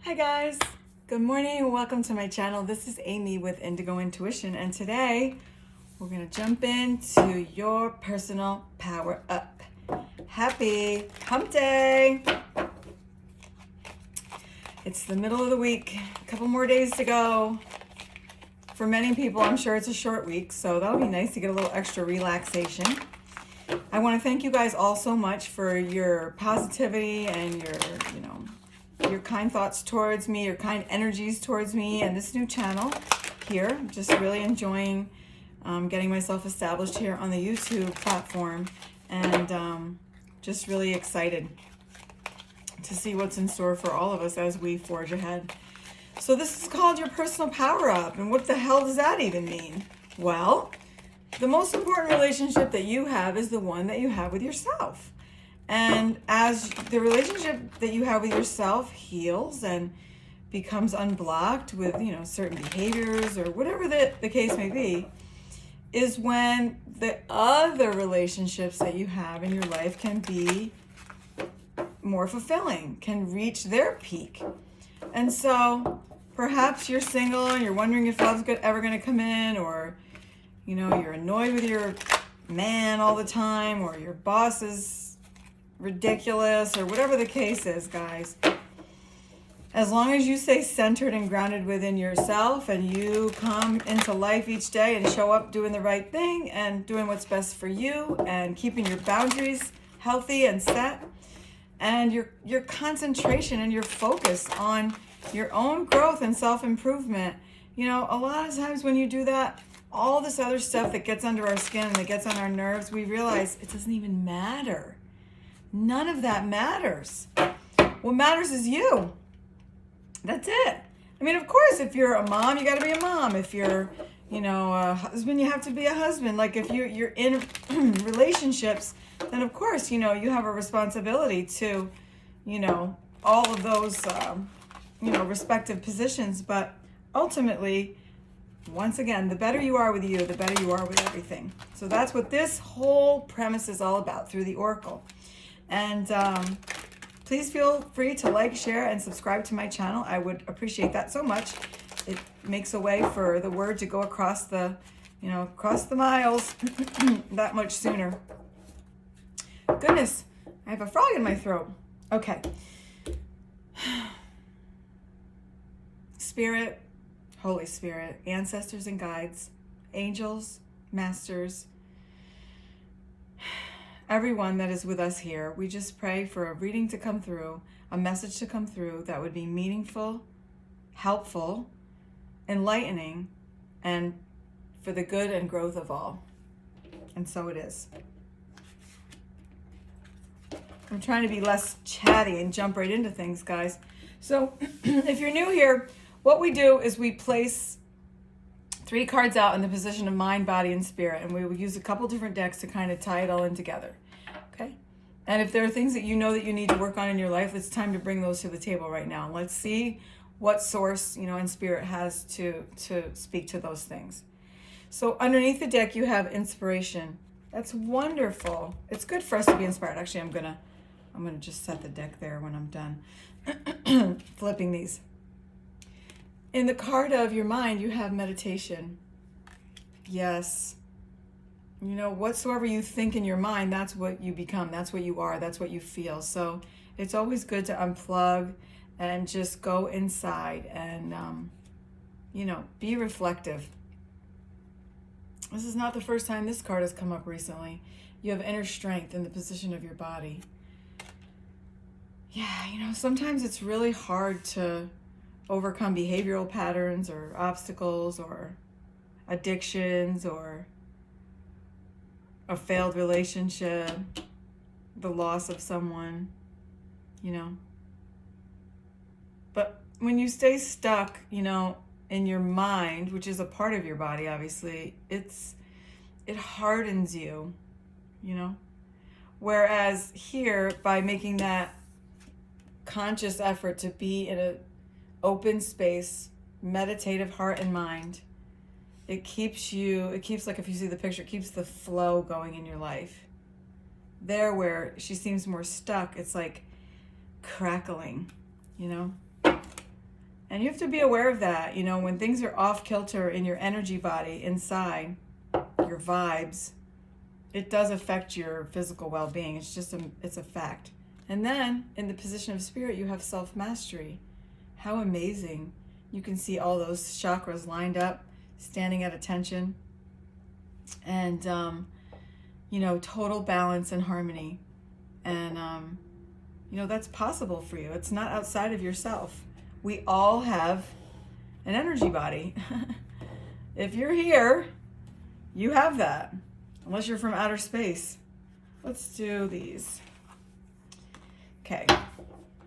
Hi guys, good morning and welcome to my channel. This is Amy with Indigo Intuition, and today we're going to jump into your personal power up. Happy hump day! It's the middle of the week, a couple more days to go. For many people, I'm sure it's a short week, so that'll be nice to get a little extra relaxation. I want to thank you guys all so much for your positivity and your kind thoughts towards me, your kind energies towards me and this new channel here. I'm just really enjoying getting myself established here on the YouTube platform, and just really excited to see what's in store for all of us as we forge ahead. So this is called your personal power up, and what the hell does that even mean? Well, the most important relationship that you have is the one that you have with yourself. And as the relationship that you have with yourself heals and becomes unblocked with, certain behaviors or whatever the case may be, is when the other relationships that you have in your life can be more fulfilling, can reach their peak. And so perhaps you're single and you're wondering if love's ever going to come in, or, you're annoyed with your man all the time, or your boss is ridiculous, or whatever the case is, guys. As long as you stay centered and grounded within yourself, and you come into life each day and show up doing the right thing and doing what's best for you and keeping your boundaries healthy and set, and your concentration and your focus on your own growth and self-improvement, a lot of times when you do that, all this other stuff that gets under our skin and that gets on our nerves, we realize it doesn't even matter. None of that matters. What matters is you. That's it. I mean, of course, if you're a mom, you got to be a mom. If you're, a husband, you have to be a husband. Like if you're in relationships, then of course, you have a responsibility to, all of those, respective positions. But ultimately, once again, the better you are with you, the better you are with everything. So that's what this whole premise is all about through the Oracle. And please feel free to like, share, and subscribe to my channel. I would appreciate that so much. It makes a way for the word to go across the, across the miles that much sooner. Goodness, I have a frog in my throat. Okay. Spirit, Holy Spirit, ancestors and guides, angels, masters, everyone that is with us here, we just pray for a reading to come through, a message to come through that would be meaningful, helpful, enlightening, and for the good and growth of all. And so it is. I'm trying to be less chatty and jump right into things, guys. So if you're new here, what we do is we place 3 cards out in the position of mind, body, and spirit, and we will use a couple different decks to kind of tie it all in together, okay? And if there are things that you know that you need to work on in your life, it's time to bring those to the table right now. Let's see what source, and spirit has to speak to those things. So underneath the deck, you have inspiration. That's wonderful. It's good for us to be inspired. Actually, I'm gonna just set the deck there when I'm done flipping these. In the card of your mind, you have meditation. Yes. Whatsoever you think in your mind, that's what you become. That's what you are. That's what you feel. So it's always good to unplug and just go inside and, be reflective. This is not the first time this card has come up recently. You have inner strength in the position of your body. Yeah, sometimes it's really hard to overcome behavioral patterns or obstacles or addictions or a failed relationship, the loss of someone, But when you stay stuck, in your mind, which is a part of your body, obviously, it hardens you, Whereas here, by making that conscious effort to be in a open space, meditative heart and mind, it keeps, like if you see the picture, it keeps the flow going in your life. There where she seems more stuck, it's like crackling, And you have to be aware of that. You know, when things are off kilter in your energy body inside, your vibes, it does affect your physical well-being. It's a fact. And then in the position of spirit, you have self-mastery. How amazing. You can see all those chakras lined up, standing at attention. And, you know, total balance and harmony. And, you know, that's possible for you. It's not outside of yourself. We all have an energy body. If you're here, you have that. Unless you're from outer space. Let's do these. Okay.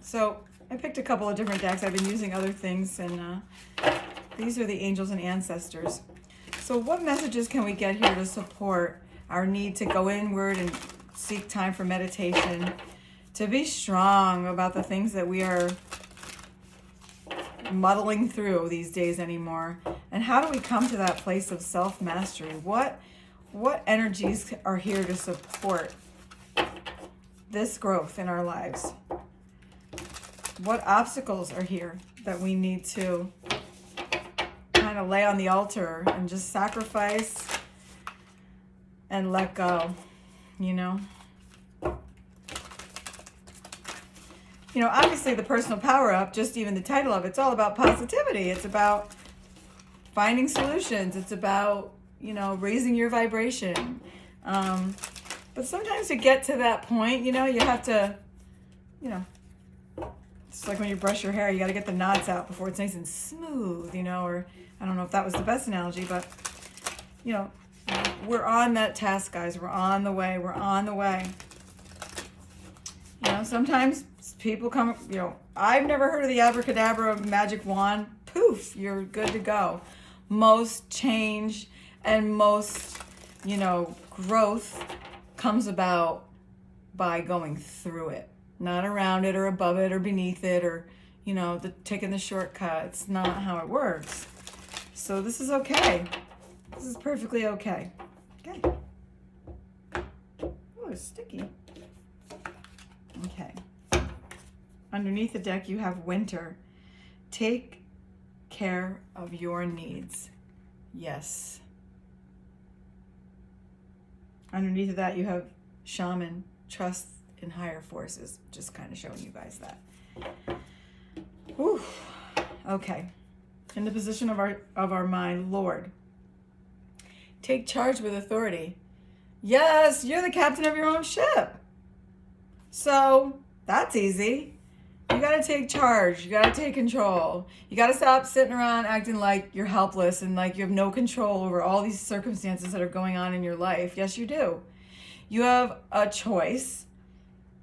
So I picked a couple of different decks. I've been using other things, and these are the angels and ancestors. So what messages can we get here to support our need to go inward and seek time for meditation, to be strong about the things that we are muddling through these days anymore? And how do we come to that place of self-mastery? What energies are here to support this growth in our lives? What obstacles are here that we need to kind of lay on the altar and just sacrifice and let go, you know? You know, obviously the personal power up, just even the title of it's all about positivity. It's about finding solutions. It's about, you know, raising your vibration. But sometimes to get to that point, you know, you have to, you know, it's like when you brush your hair, you got to get the knots out before it's nice and smooth, you know, or I don't know if that was the best analogy, but, you know, we're on that task, guys. We're on the way. We're on the way. You know, sometimes people come, you know, I've never heard of the abracadabra magic wand. Poof, you're good to go. Most change and most, you know, growth comes about by going through it, not around it or above it or beneath it or, you know, taking the shortcut. It's not how it works. So this is okay. This is perfectly okay. Okay. Oh, it's sticky. Okay. Underneath the deck, you have winter. Take care of your needs. Yes. Underneath of that, you have shaman. Trust in higher forces. Just kind of showing you guys that. Whew. Okay. In the position of our mind, Lord. Take charge with authority. Yes, you're the captain of your own ship. So that's easy. You got to take charge. You got to take control. You got to stop sitting around acting like you're helpless and like you have no control over all these circumstances that are going on in your life. Yes, you do. You have a choice,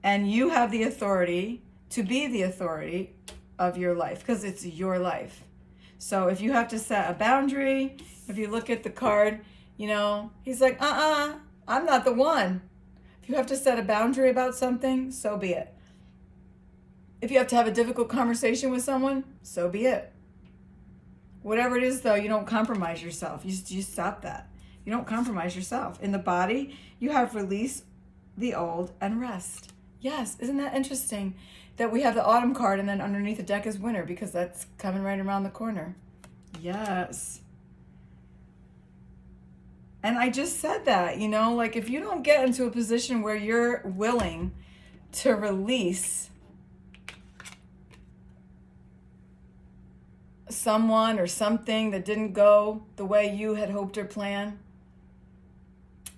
and you have the authority to be the authority of your life because it's your life. So if you have to set a boundary, if you look at the card, you know, he's like, I'm not the one. If you have to set a boundary about something, so be it. If you have to have a difficult conversation with someone, so be it. Whatever it is, though, you don't compromise yourself. You stop that. You don't compromise yourself. In the body, you have release the old and rest. Yes, isn't that interesting that we have the autumn card and then underneath the deck is winter because that's coming right around the corner. Yes. And I just said that, you know, like if you don't get into a position where you're willing to release someone or something that didn't go the way you had hoped or planned,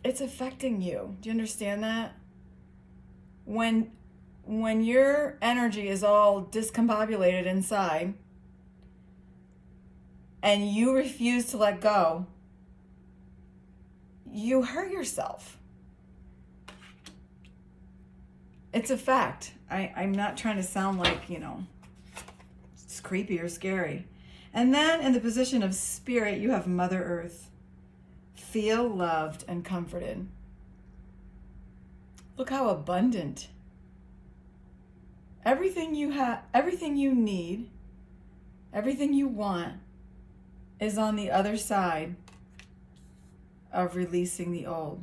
it's affecting you. Do you understand that? When your energy is all discombobulated inside and you refuse to let go, you hurt yourself. It's a fact. I'm not trying to sound like, you know, it's creepy or scary. And then in the position of spirit, you have Mother Earth. Feel loved and comforted. Look how abundant. Everything you have, everything you need, everything you want is on the other side of releasing the old.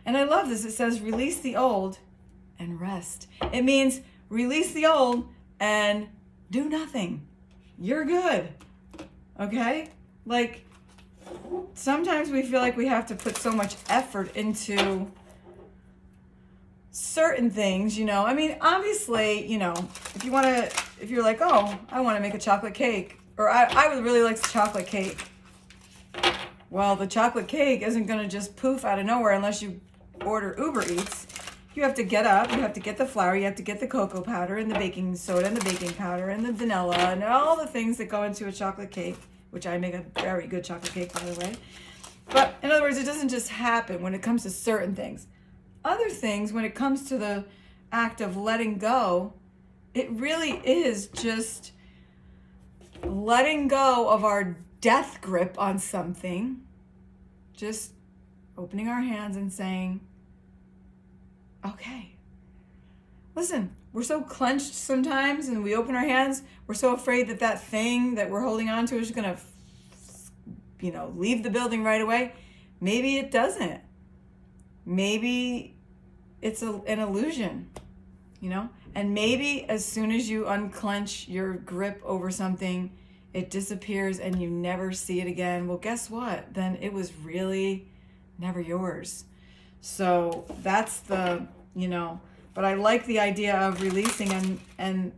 And I love this. It says release the old and rest. It means release the old and do nothing. you're good. Okay? Like, sometimes we feel like we have to put so much effort into certain things, you know. I mean, obviously, you know, if you're like, oh, I want to make a chocolate cake, or I would really like chocolate cake. Well, the chocolate cake isn't going to just poof out of nowhere unless you order Uber Eats. You have to get up, you have to get the flour, you have to get the cocoa powder and the baking soda and the baking powder and the vanilla and all the things that go into a chocolate cake, which I make a very good chocolate cake, by the way. But in other words, it doesn't just happen when it comes to certain things. Other things, when it comes to the act of letting go, it really is just letting go of our death grip on something, just opening our hands and saying, okay. Listen, we're so clenched sometimes and we open our hands, we're so afraid that that thing that we're holding on to is going to, you know, leave the building right away. Maybe it doesn't. Maybe it's an illusion, you know? And maybe as soon as you unclench your grip over something, it disappears and you never see it again. Well, guess what? Then it was really never yours. So that's the, you know, but I like the idea of releasing and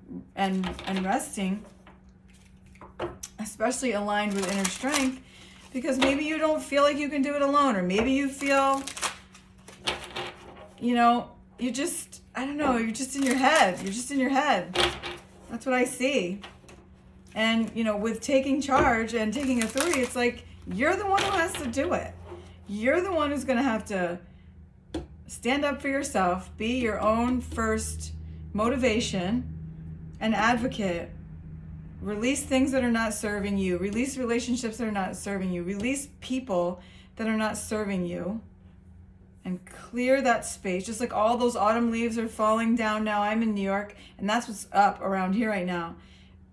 resting, especially aligned with inner strength, because maybe you don't feel like you can do it alone, or maybe you feel, you know, you just, I don't know, you're just in your head. You're just in your head. That's what I see. And, you know, with taking charge and taking authority, it's like you're the one who has to do it. You're the one who's going to have to stand up for yourself, be your own first motivation and advocate. Release things that are not serving you. Release relationships that are not serving you. Release people that are not serving you. And clear that space. Just like all those autumn leaves are falling down now. I'm in New York, and that's what's up around here right now.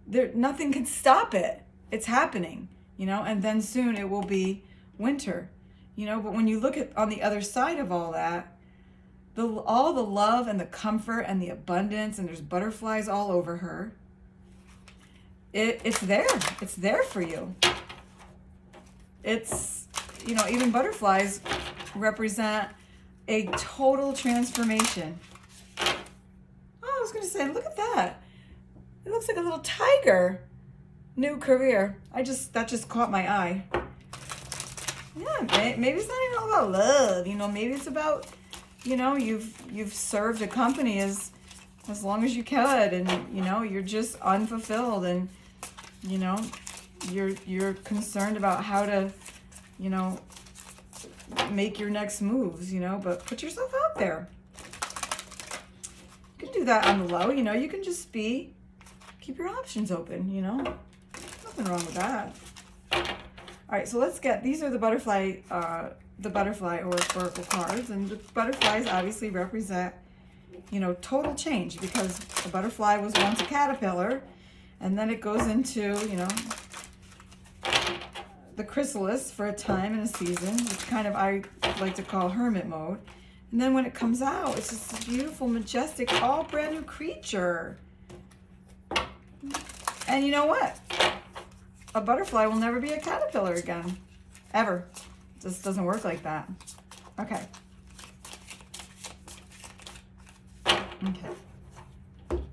Nothing can stop it. It's happening, you know, and then soon it will be winter, you know. But when you look at on the other side of all that, all the love and the comfort and the abundance, and there's butterflies all over her. It's there. It's there for you. It's, you know, even butterflies represent a total transformation. Oh, I was going to say, look at that. It looks like a little tiger. New career. That just caught my eye. Yeah, maybe it's not even all about love. You know, maybe it's about, you know, you've served a company as long as you could, and you know you're just unfulfilled, and you know you're concerned about how to, you know, make your next moves. You know, but put yourself out there. You can do that on the low. You know, you can just keep your options open, you know. Nothing wrong with that. All right, so let's get, these are the butterfly oracle cards, and the butterflies obviously represent, you know, total change, because the butterfly was once a caterpillar, and then it goes into, you know, the chrysalis for a time and a season, which kind of I like to call hermit mode. And then when it comes out, it's just a beautiful, majestic, all brand new creature. And you know what? A butterfly will never be a caterpillar again. Ever. It just doesn't work like that. Okay. Okay.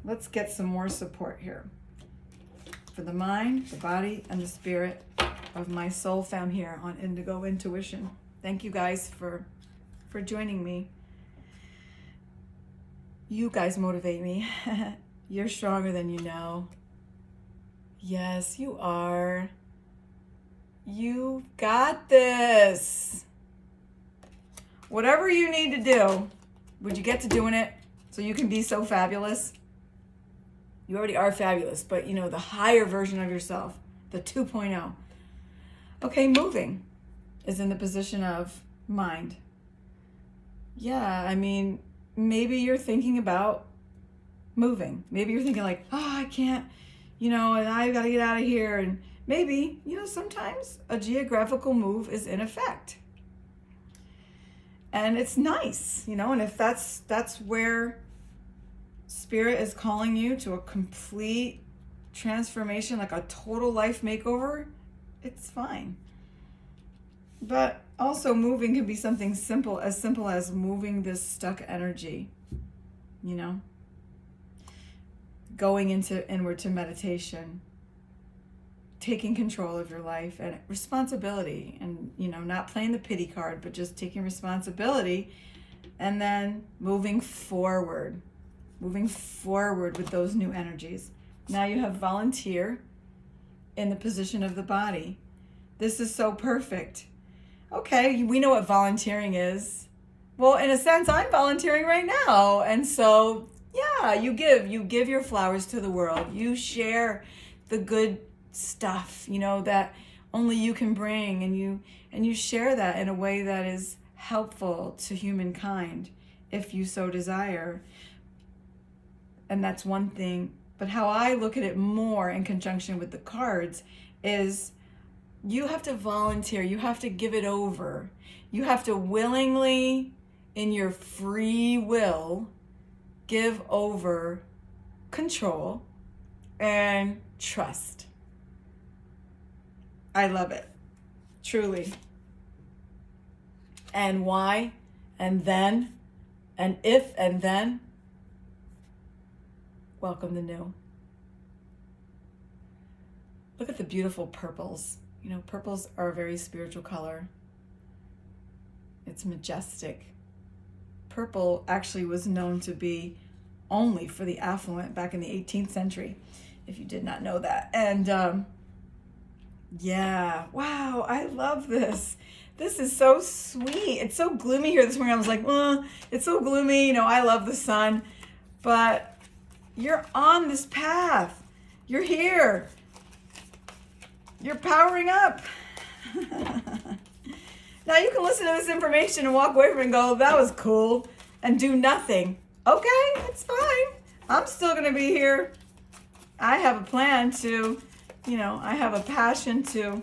Let's get some more support here. For the mind, the body, and the spirit of my soul fam here on Indigo Intuition. Thank you guys for joining me. You guys motivate me. You're stronger than you know. Yes, you are. You got this. Whatever you need to do, would you get to doing it so you can be so fabulous? You already are fabulous, but you know, the higher version of yourself, the 2.0. Okay, moving is in the position of mind. Yeah, I mean, maybe you're thinking about moving. Maybe you're thinking like, oh, I can't, you know, and I got to get out of here. And maybe, you know, sometimes a geographical move is in effect. And it's nice, you know, and if that's where Spirit is calling you to a complete transformation, like a total life makeover, it's fine. But also moving can be something simple as moving this stuck energy, you know, going into inward to meditation, taking control of your life and responsibility, and, you know, not playing the pity card, but just taking responsibility, and then moving forward with those new energies. Now you have volunteer in the position of the body. This is so perfect. Okay, we know what volunteering is. Well, in a sense, I'm volunteering right now. And so, yeah, you give your flowers to the world. You share the good stuff, you know, that only you can bring, and you share that in a way that is helpful to humankind if you so desire. And that's one thing. But how I look at it more in conjunction with the cards is you have to volunteer. You have to give it over. You have to willingly, in your free will, give over control and trust. I love it. Truly. And why? And then? And if and then? Welcome the new. Look at the beautiful purples. You know, purples are a very spiritual color. It's majestic. Purple actually was known to be only for the affluent back in the 18th century, if you did not know that. And yeah, wow, I love this. This is so sweet. It's so gloomy here this morning. I was like, it's so gloomy. You know, I love the sun, but you're on this path. You're here. You're powering up. Now you can listen to this information and walk away from it and go, that was cool, and do nothing. Okay, it's fine. I'm still going to be here. I have a plan to, you know, I have a passion to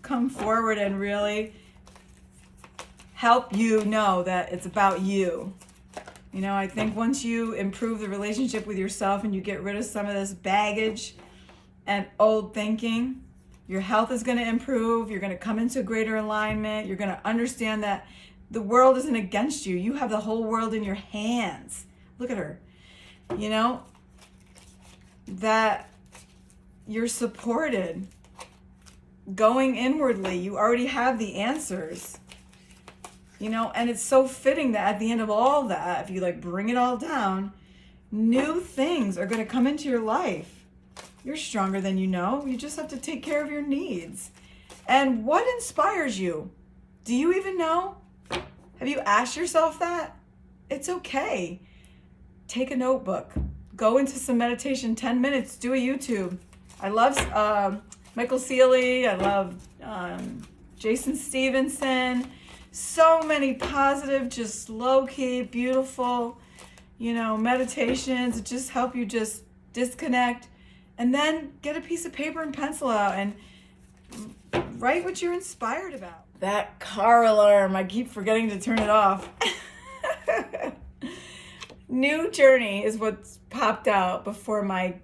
come forward and really help you know that it's about you. You know, I think once you improve the relationship with yourself and you get rid of some of this baggage and old thinking, your health is going to improve. You're going to come into greater alignment. You're going to understand that the world isn't against you. You have the whole world in your hands. Look at her. You know, that you're supported. Going inwardly, you already have the answers. You know, and it's so fitting that at the end of all that, if you like bring it all down, new things are going to come into your life. You're stronger than you know. You just have to take care of your needs. And what inspires you? Do you even know? Have you asked yourself that? It's okay. Take a notebook. Go into some meditation, 10 minutes. Do a YouTube. I love Michael Seeley. I love Jason Stevenson. So many positive, just low-key, beautiful, you know, meditations that just help you just disconnect. And then get a piece of paper and pencil out and write what you're inspired about. That car alarm, I keep forgetting to turn it off. New journey is what's popped out before my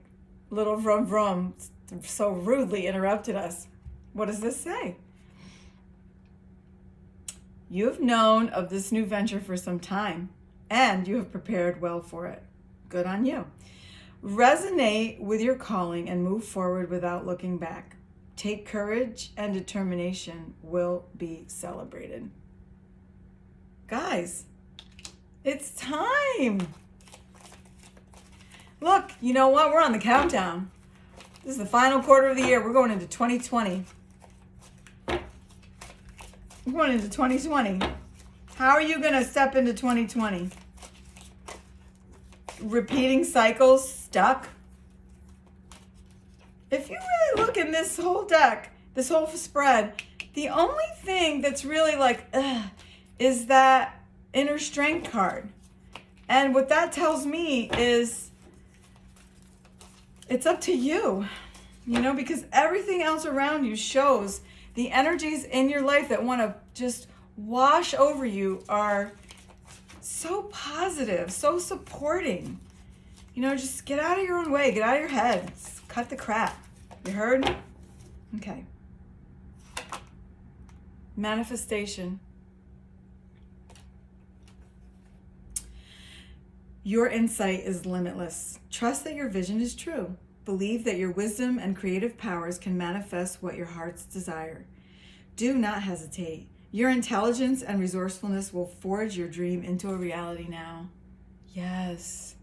little vroom vroom so rudely interrupted us. What does this say? You have known of this new venture for some time, and you have prepared well for it. Good on you. Resonate with your calling and move forward without looking back. Take courage, and determination will be celebrated. Guys, it's time. Look, you know what? We're on the countdown. This is the final quarter of the year. We're going into 2020. We're going into 2020. How are you going to step into 2020? Repeating cycles, stuck? If you really look in this whole deck, this whole spread, the only thing that's really like, is that inner strength card. And what that tells me is it's up to you, you know, because everything else around you shows the energies in your life that want to just wash over you are so positive, so supporting. You know, just get out of your own way, get out of your head. Cut the crap. You heard? Okay. Manifestation. Your insight is limitless. Trust that your vision is true. Believe that your wisdom and creative powers can manifest what your hearts desire. Do not hesitate. Your intelligence and resourcefulness will forge your dream into a reality now. Yes.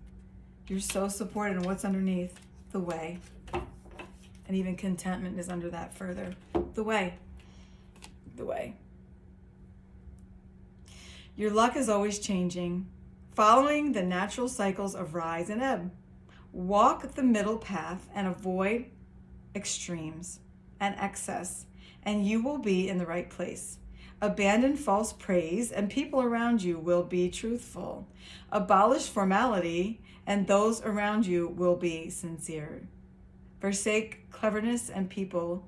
You're so supported. And what's underneath? The way. And even contentment is under that further. The way. The way. Your luck is always changing, following the natural cycles of rise and ebb. Walk the middle path and avoid extremes and excess, and you will be in the right place. Abandon false praise, and people around you will be truthful. Abolish formality, and those around you will be sincere. Forsake cleverness and people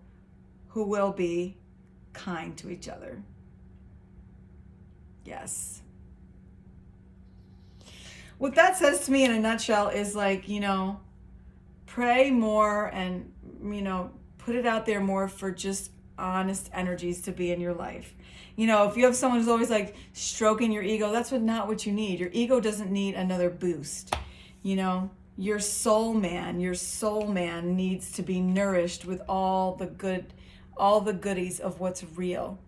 who will be kind to each other. Yes. What that says to me in a nutshell is like, pray more and, put it out there more for just honest energies to be in your life. If you have someone who's always like stroking your ego, that's not what you need. Your ego doesn't need another boost. Your soul man needs to be nourished with all the goodies of what's real.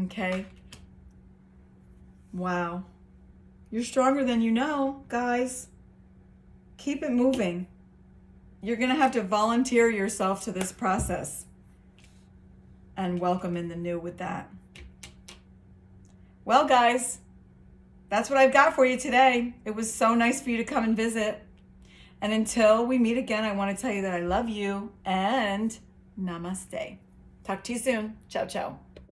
Okay? Wow. You're stronger than you know, guys. Keep it moving. You're going to have to volunteer yourself to this process and welcome in the new with that. Well, guys, that's what I've got for you today. It was so nice for you to come and visit. And until we meet again, I want to tell you that I love you and namaste. Talk to you soon. Ciao, ciao.